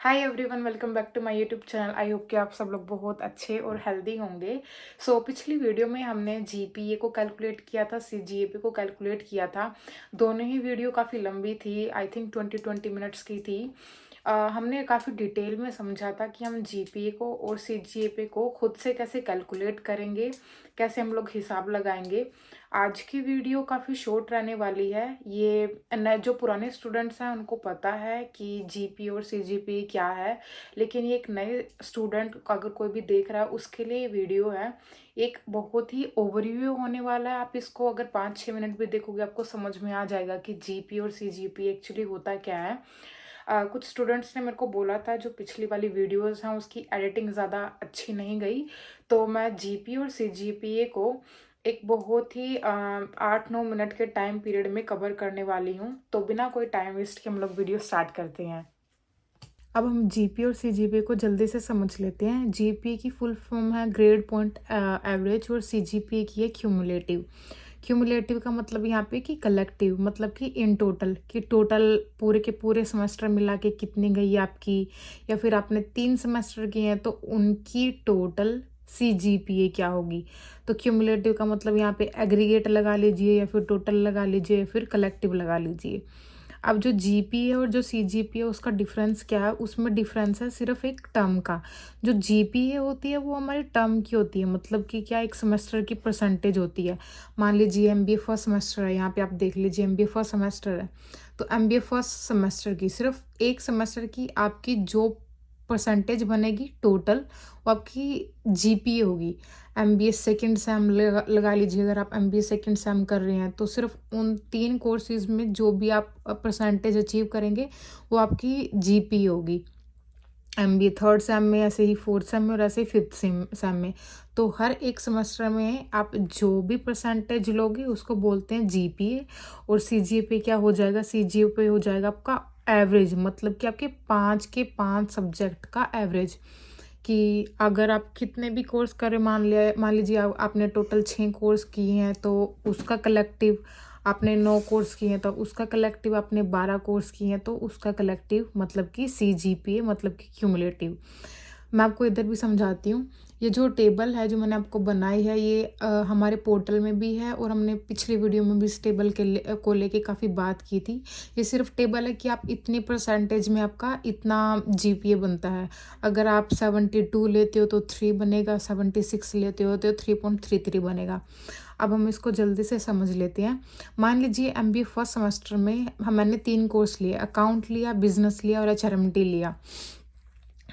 Hi everyone, welcome back to my YouTube channel. I hope कि आप सब लोग बहुत अच्छे और हेल्दी होंगे। पिछली वीडियो में हमने जीपीए को कैलकुलेट किया था, सीजीएपी को कैलकुलेट किया था। दोनों ही वीडियो काफ़ी लंबी थी, आई थिंक 20 मिनट्स की थी। हमने काफ़ी डिटेल में समझा था कि हम जीपीए को और सीजीएपी को खुद से कैसे कैलकुलेट करेंगे, कैसे हम लोग हिसाब लगाएंगे। आज की वीडियो काफ़ी शॉर्ट रहने वाली है। ये नए जो पुराने स्टूडेंट्स हैं उनको पता है कि जीपी और सीजीपी क्या है, लेकिन ये एक नए स्टूडेंट अगर कोई भी देख रहा है उसके लिए ये वीडियो है। एक बहुत ही ओवरव्यू होने वाला है। आप इसको अगर 5-6 मिनट भी देखोगे आपको समझ में आ जाएगा कि जीपी और सीजीपी एक्चुअली होता क्या है। कुछ स्टूडेंट्स ने मेरे को बोला था जो पिछली वाली वीडियोस हैं उसकी एडिटिंग ज़्यादा अच्छी नहीं गई, तो मैं जीपी और सीजीपीए को एक बहुत ही 8-9 मिनट के टाइम पीरियड में कवर करने वाली हूँ। तो बिना कोई टाइम वेस्ट के हम लोग वीडियो स्टार्ट करते हैं। अब हम जीपी और सीजीपी को जल्दी से समझ लेते हैं। जीपी की फुल फॉर्म है ग्रेड पॉइंट एवरेज और सीजीपी की है क्यूमुलेटिव। क्यूमुलेटिव का मतलब यहाँ पे कि कलेक्टिव, मतलब कि इन टोटल, कि टोटल पूरे के पूरे सेमेस्टर मिला के कितनी गई आपकी, या फिर आपने 3 सेमेस्टर किए हैं तो उनकी टोटल सीजीपीए क्या होगी। तो क्यूमुलेटिव का मतलब यहाँ पे एग्रीगेट लगा लीजिए, या फिर टोटल लगा लीजिए, या फिर कलेक्टिव लगा लीजिए। अब जो जीपी है और जो सीजीपी है उसका डिफरेंस क्या है, उसमें डिफरेंस है सिर्फ एक टर्म का। जो जीपी है होती है वो हमारी टर्म की होती है, मतलब कि क्या, एक सेमेस्टर की परसेंटेज होती है। मान लीजिए एमबीए फर्स्ट सेमेस्टर है, यहाँ पे आप देख लीजिए एमबीए फर्स्ट सेमेस्टर है, तो एमबीए फर्स्ट सेमेस्टर की सिर्फ एक सेमेस्टर की आपकी जो परसेंटेज बनेगी टोटल, वो आपकी जीपीए होगी। एमबीए सेकंड सेम लगा लीजिए, अगर आप एमबीए सेकंड सेम कर रहे हैं तो सिर्फ उन 3 कोर्सेज में जो भी आप परसेंटेज अचीव करेंगे वो आपकी जीपीए होगी। एमबीए थर्ड सेम में, ऐसे ही फोर्थ सेम में, और ऐसे ही फिफ्थ सेम में। तो हर एक सेमेस्टर में आप जो भी परसेंटेज लोगे उसको बोलते हैं जीपीए। और सीजीपीए क्या हो जाएगा, सीजीपीए हो जाएगा आपका एवरेज, मतलब कि आपके 5 के 5 सब्जेक्ट का एवरेज। कि अगर आप कितने भी कोर्स करें, मान लीजिए आपने टोटल 6 कोर्स किए हैं तो उसका कलेक्टिव, आपने 9 कोर्स किए हैं तो उसका कलेक्टिव, आपने 12 कोर्स किए हैं तो उसका कलेक्टिव, मतलब कि सीजीपीए, मतलब कि क्यूमुलेटिव। मैं आपको इधर भी समझाती हूँ। ये जो टेबल है जो मैंने आपको बनाई है, ये हमारे पोर्टल में भी है और हमने पिछली वीडियो में भी इस टेबल को लेके काफ़ी बात की थी। ये सिर्फ टेबल है कि आप इतनी परसेंटेज में आपका इतना जीपीए बनता है। अगर आप 72 लेते हो तो 3 बनेगा, 76 लेते हो तो 3.33 बनेगा। अब हम इसको जल्दी से समझ लेते हैं। मान लीजिए एमबीए फर्स्ट सेमेस्टर में मैंने 3 कोर्स लिए, अकाउंट लिया, बिजनेस लिया और एचआरएमटी लिया।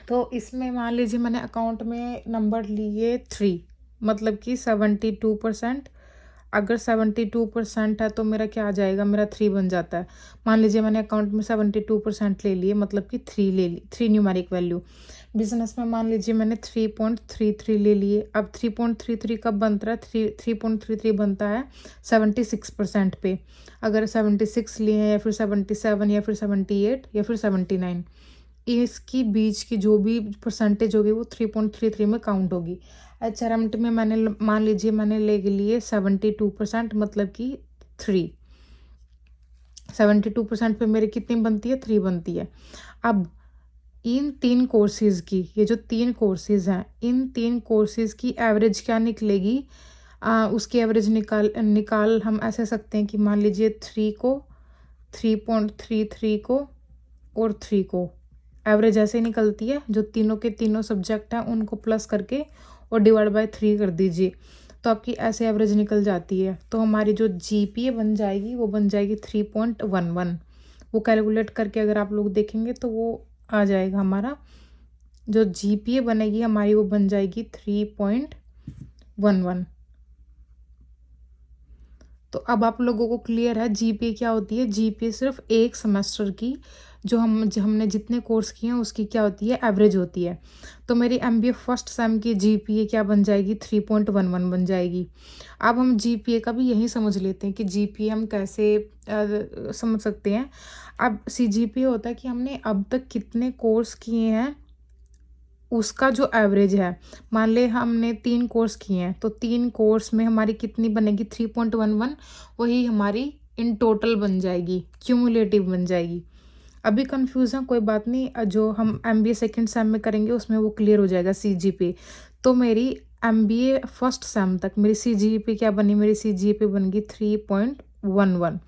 तो इसमें मान लीजिए मैंने अकाउंट में नंबर लिए 3, मतलब कि 72%। अगर 72% है तो मेरा क्या आ जाएगा, मेरा 3 बन जाता है। मान लीजिए मैंने अकाउंट में 72% ले लिए, मतलब कि 3 ले ली, 3 न्यूमेरिक वैल्यू। बिजनेस में मान लीजिए मैंने 3.33 ले लिए। अब 3.33 कब बनता है, 3.33 बनता है 76% पे। अगर 76 लिए हैं, या फिर 77, या फिर 78, या फिर 79, इसकी बीच की जो भी परसेंटेज होगी वो 3.33 में काउंट होगी। एचआरएमटी में मैंने मान लीजिए मैंने ले लिए 72%, मतलब कि 3। 72% पे मेरी कितनी बनती है, 3 बनती है। अब इन 3 कोर्सेज़ की, ये जो 3 कोर्सेज़ हैं, इन 3 कोर्सेज़ की एवरेज क्या निकलेगी, उसकी एवरेज निकाल हम ऐसे सकते हैं कि मान लीजिए 3 को, 3.33 को और 3 को, एवरेज ऐसे निकलती है। जो तीनों के तीनों सब्जेक्ट हैं उनको प्लस करके और डिवाइड बाय 3 कर दीजिए, तो आपकी ऐसे एवरेज निकल जाती है। तो हमारी जो जीपीए बन जाएगी वो बन जाएगी 3.11। वो कैलकुलेट करके अगर आप लोग देखेंगे तो वो आ जाएगा, हमारा जो जीपीए बनेगी हमारी वो बन जाएगी 3.11। तो अब आप लोगों को क्लियर है जीपीए क्या होती है। जीपीए सिर्फ एक सेमेस्टर की, जो हमने जितने कोर्स किए हैं उसकी क्या होती है, एवरेज होती है। तो मेरी एमबीए फर्स्ट सेम की जीपीए क्या बन जाएगी, 3.11 बन जाएगी। अब हम जीपीए का भी यही समझ लेते हैं कि जीपीए हम कैसे समझ सकते हैं। अब सीजीपीए होता है कि हमने अब तक कितने कोर्स किए हैं उसका जो एवरेज है। मान ले हमने 3 कोर्स किए हैं तो 3 कोर्स में हमारी कितनी बनेगी, 3.11, वही हमारी इन टोटल बन जाएगी, क्यूमुलेटिव बन जाएगी। अभी कंफ्यूज हैं, कोई बात नहीं, जो हम MBA सेकंड सेम में करेंगे उसमें वो क्लियर हो जाएगा CGPA। तो मेरी MBA फर्स्ट सेम तक मेरी CGPA क्या बनी, मेरी CGPA बन गई 3.11।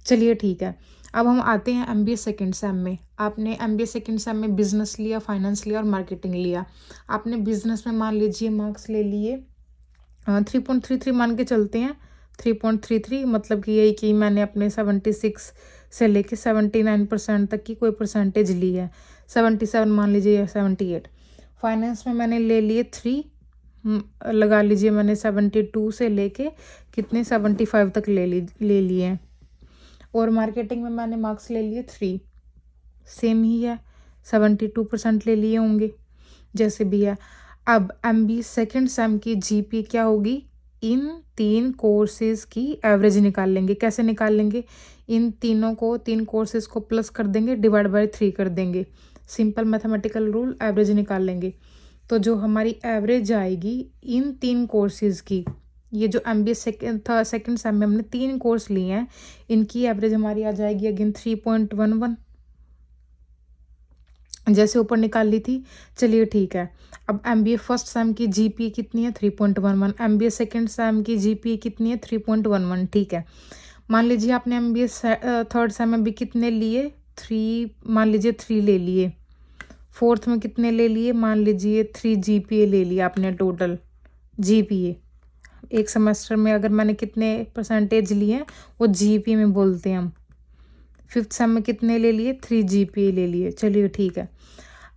चलिए ठीक है, अब हम आते हैं MBA सेकंड सेम में। आपने MBA सेकंड सेम में बिजनेस लिया, फाइनेंस लिया और मार्केटिंग लिया। आपने बिजनेस में मान लीजिए मार्क्स ले लिए 3.33 मान के चलते हैं, 3.33 मतलब कि यही कि मैंने अपने 76 से लेके 79% तक की कोई परसेंटेज ली है, 77 मान लीजिए या 78। फाइनेंस में मैंने ले लिए 3, लगा लीजिए मैंने 72 से लेके कितने 75 तक ले लिए हैं। और मार्केटिंग में मैंने मार्क्स ले लिए 3, सेम ही है, 72% ले लिए होंगे जैसे भी है। अब MBA सेकंड सेम की GPA क्या होगी, इन 3 कोर्सेज की एवरेज निकाल लेंगे। कैसे निकाल लेंगे, इन तीन कोर्सेज को प्लस कर देंगे, डिवाइड बाय 3 कर देंगे, सिंपल मैथमेटिकल रूल, एवरेज निकाल लेंगे। तो जो हमारी एवरेज आएगी इन 3 कोर्सेज की, ये जो MBA सेकंड सेम में हमने 3 कोर्स लिए हैं, इनकी एवरेज हमारी आ जाएगी अगेन 3.11, जैसे ऊपर निकाल ली थी। चलिए ठीक है, अब MBA फर्स्ट सेम की GPA कितनी है 3.11, MBA सेकंड सेम की GPA कितनी है 3.11। ठीक है, मान लीजिए आपने MBA थर्ड सेम में भी कितने लिए, 3, मान लीजिए 3 ले लिए। फोर्थ में कितने ले लिए, मान लीजिए 3 GPA ले लिया आपने टोटल GPA। एक सेमेस्टर में अगर मैंने कितने परसेंटेज लिए हैं वो GPA में बोलते हैं हम। फिफ्थ सेम में कितने ले लिए, 3 GPA ले लिए। चलिए ठीक है,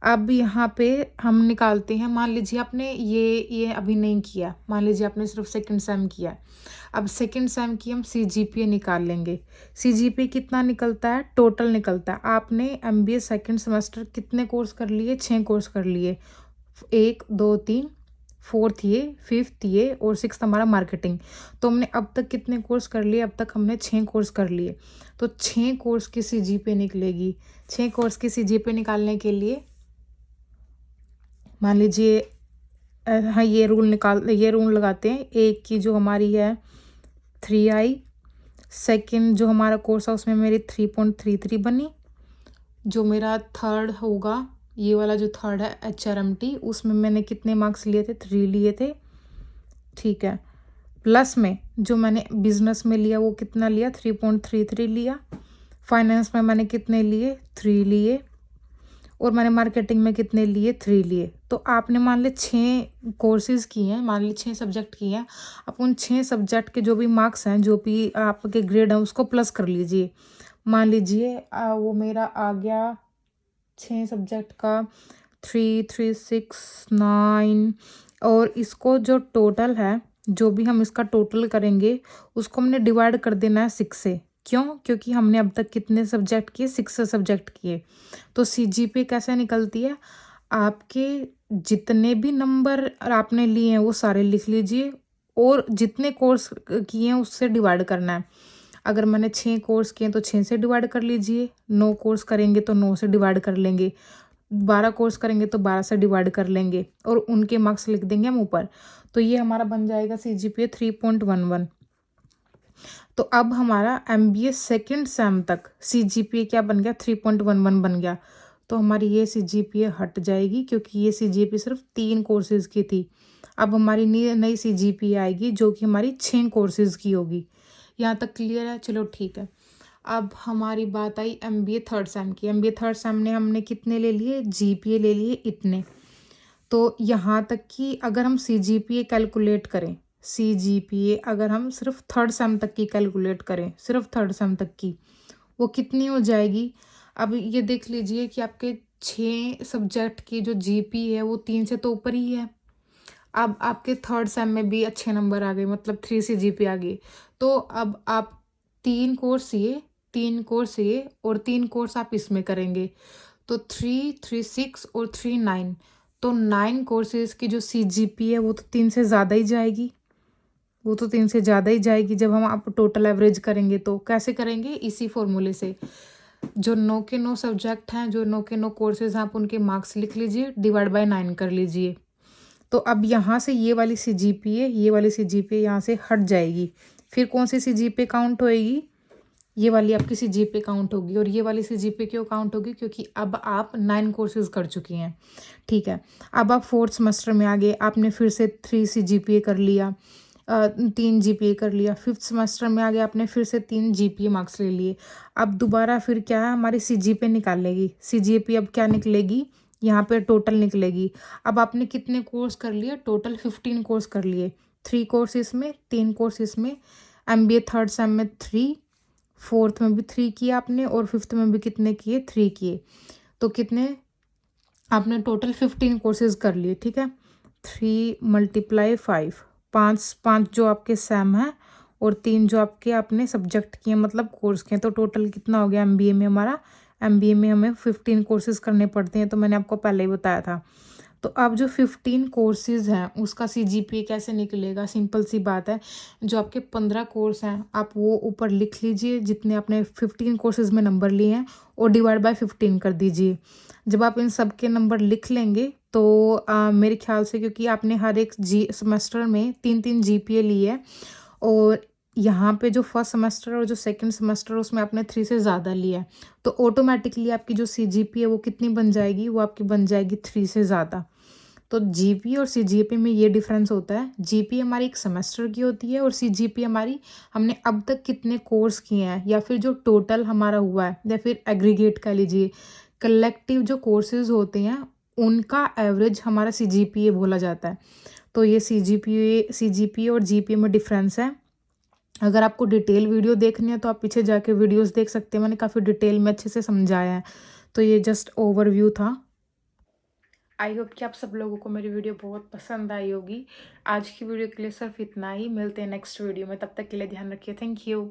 अब यहाँ पे हम निकालते हैं। मान लीजिए आपने ये अभी नहीं किया, मान लीजिए आपने सिर्फ सेकंड सेम किया। अब सेकंड सेम की हम CGPA निकाल लेंगे। CGPA कितना निकलता है, टोटल निकलता है। आपने MBA सेकंड सेमेस्टर कितने कोर्स कर लिए, 6 कोर्स कर लिए, 1 2 3, फोर्थ ये, फिफ्थ ये और सिक्स्थ हमारा मार्केटिंग। तो हमने अब तक कितने कोर्स कर लिए, अब तक हमने 6 कोर्स कर लिए। तो 6 कोर्स की CGPA निकलेगी। 6 कोर्स की CGPA निकालने के लिए मान लीजिए हाँ ये रूल लगाते हैं। एक की जो हमारी है 3i, सेकंड जो हमारा कोर्स है उसमें मेरी 3.33 बनी। जो मेरा थर्ड होगा, ये वाला जो थर्ड है HRMT, उसमें मैंने कितने मार्क्स लिए थे, 3 लिए थे। ठीक है, प्लस में जो मैंने बिजनेस में लिया वो कितना लिया, 3.33 लिया। फाइनेंस में मैंने कितने लिए, 3 लिए। और मैंने मार्केटिंग में कितने लिए, 3 लिए। तो आपने मान ली 6 कोर्सेज किए हैं, मान ली 6 सब्जेक्ट किए हैं। आप उन 6 सब्जेक्ट के जो भी मार्क्स हैं, जो भी आपके ग्रेड हैं, उसको प्लस कर लीजिए। मान लीजिए वो मेरा आ गया 6 सब्जेक्ट का 3 3 6 9, और इसको जो टोटल है, जो भी हम इसका टोटल करेंगे उसको हमने डिवाइड कर देना है 6 से। क्यों, क्योंकि हमने अब तक कितने सब्जेक्ट किए, 6 सब्जेक्ट किए। तो CGPA कैसे निकलती है, आपके जितने भी नंबर आपने लिए हैं वो सारे लिख लीजिए, और जितने कोर्स किए हैं उससे डिवाइड करना है। अगर मैंने 6 कोर्स किए तो 6 से डिवाइड कर लीजिए, 9 कोर्स करेंगे तो 9 से डिवाइड कर लेंगे, 12 कोर्स करेंगे तो 12 से डिवाइड कर लेंगे, और उनके मार्क्स लिख देंगे हम ऊपर। तो ये हमारा बन जाएगा CGPA 3.11। तो अब हमारा MBA सेकंड सेम तक CGPA क्या बन गया, 3.11 बन गया। तो हमारी ये CGPA हट जाएगी, क्योंकि ये CGPA सिर्फ 3 कोर्सेज की थी। अब हमारी नई CGPA आएगी जो कि हमारी 6 कोर्सेज की होगी। यहाँ तक क्लियर है, चलो ठीक है। अब हमारी बात आई MBA थर्ड सेम की। MBA थर्ड सेम ने हमने कितने ले लिए, GPA ले लिए इतने। तो यहाँ तक कि अगर हम CGPA कैलकुलेट करें, CGPA अगर हम सिर्फ थर्ड सेम तक की कैलकुलेट करें, सिर्फ थर्ड सेम तक की, वो कितनी हो जाएगी। अब ये देख लीजिए कि आपके 6 सब्जेक्ट की जो GPA है वो 3 से तो ऊपर ही है। अब आपके थर्ड सेम में भी अच्छे नंबर आ गए, मतलब 3 CGPA आ गई। तो अब आप 3 कोर्स ये और 3 कोर्स आप इसमें करेंगे, तो 3 3 6 और 3 9। तो 9 कोर्सेज की जो CGPA है वो तो 3 से ज़्यादा ही जाएगी, जब हम आप टोटल एवरेज करेंगे। तो कैसे करेंगे, इसी फॉर्मूले से। जो 9 के 9 सब्जेक्ट हैं, जो 9 के 9 कोर्सेज हैं, आप उनके मार्क्स लिख लीजिए, डिवाइड बाय 9 कर लीजिए। तो अब यहाँ से ये वाली CGPA यहाँ से हट जाएगी। फिर कौन सी CGPA काउंट होएगी, ये वाली आपकी CGPA काउंट होगी और ये वाली CGPA क्यों काउंट होगी, क्योंकि अब आप 9 कोर्सेज कर चुकी हैं, ठीक है। अब आप 4th सेमेस्टर में आ गए, आपने फिर से 3 CGPA कर लिया, 3 GPA कर लिया। 5th सेमेस्टर में आ गए, आपने फिर से 3 GPA मार्क्स ले लिए। अब दोबारा फिर क्या है, हमारी CGPA निकालेगी। CGPA अब क्या निकलेगी, यहाँ पे टोटल निकलेगी। अब आपने कितने कोर्स कर लिए, टोटल 15 कोर्स कर लिए। 3 कोर्स इसमें, 3 कोर्स इसमें। MBA 3rd सेम में 3, 4th में भी 3 किए आपने और 5th में भी कितने किए, 3 किए। तो कितने आपने टोटल 15 कोर्सेज कर लिए, ठीक है। 3 × 5, 5 जो आपके सेम हैं और 3 जो आपने सब्जेक्ट किए, मतलब कोर्स किए। तो टोटल कितना हो गया MBA में हमारा, MBA में हमें 15 कोर्सेज करने पड़ते हैं, तो मैंने आपको पहले ही बताया था। तो अब जो 15 कोर्सेज हैं उसका CGPA कैसे निकलेगा, सिंपल सी बात है। जो आपके 15 कोर्स हैं आप वो ऊपर लिख लीजिए, जितने आपने 15 कोर्सेज में नंबर लिए हैं, और डिवाइड बाय 15 कर दीजिए। जब आप इन सब के नंबर लिख लेंगे तो मेरे ख्याल से, क्योंकि आपने हर एक सेमेस्टर में 3-3 GPA लिए है, और यहाँ पे जो फर्स्ट सेमेस्टर और जो सेकंड सेमेस्टर उसमें आपने 3 से ज़्यादा लिया है, तो ऑटोमेटिकली आपकी जो CGPA है वो कितनी बन जाएगी, वो आपकी बन जाएगी 3 से ज़्यादा। तो GPA और CGPA में ये डिफरेंस होता है। GPA हमारी एक सेमेस्टर की होती है और CGPA हमारी हमने अब तक कितने कोर्स किए हैं, या फिर जो टोटल हमारा हुआ है, या फिर एग्रीगेट कह लीजिए, कलेक्टिव जो कोर्सेज होते हैं उनका एवरेज हमारा CGPA बोला जाता है। तो ये CGPA और GPA में डिफरेंस है। अगर आपको डिटेल वीडियो देखनी है तो आप पीछे जाके वीडियोस देख सकते हैं, मैंने काफ़ी डिटेल में अच्छे से समझाया है। तो ये जस्ट ओवरव्यू था। आई होप कि आप सब लोगों को मेरी वीडियो बहुत पसंद आई होगी। आज की वीडियो के लिए सिर्फ इतना ही, मिलते हैं नेक्स्ट वीडियो में, तब तक के लिए ध्यान रखिए। Thank you.